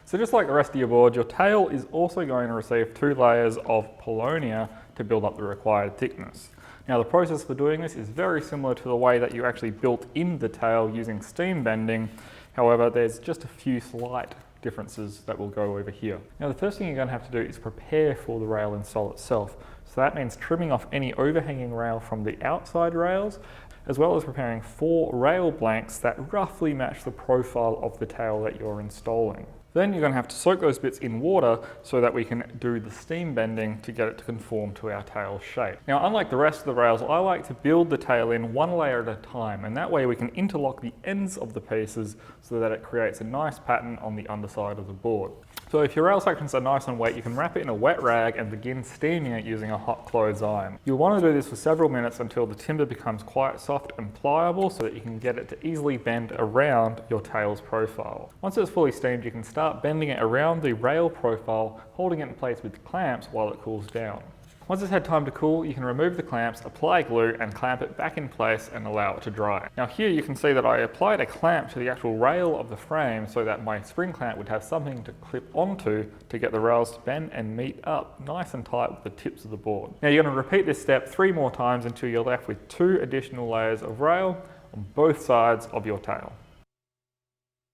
So just like the rest of your board, your tail is also going to receive 2 layers of paulownia to build up the required thickness. Now the process for doing this is very similar to the way that you actually built in the tail using steam bending. However, there's just a few slight differences that will go over here. Now the first thing you're going to have to do is prepare for the rail install itself. So that means trimming off any overhanging rail from the outside rails, as well as preparing 4 rail blanks that roughly match the profile of the tail that you're installing. Then you're going to have to soak those bits in water so that we can do the steam bending to get it to conform to our tail shape. Now, unlike the rest of the rails, I like to build the tail in 1 layer at a time, and that way we can interlock the ends of the pieces so that it creates a nice pattern on the underside of the board. So if your rail sections are nice and wet, you can wrap it in a wet rag and begin steaming it using a hot clothes iron. You'll want to do this for several minutes until the timber becomes quite soft and pliable so that you can get it to easily bend around your tail's profile. Once it's fully steamed, you can start bending it around the rail profile, holding it in place with clamps while it cools down. Once it's had time to cool, you can remove the clamps, apply glue and clamp it back in place and allow it to dry. Now here you can see that I applied a clamp to the actual rail of the frame so that my spring clamp would have something to clip onto to get the rails to bend and meet up nice and tight with the tips of the board. Now you're going to repeat this step 3 more times until you're left with 2 additional layers of rail on both sides of your tail.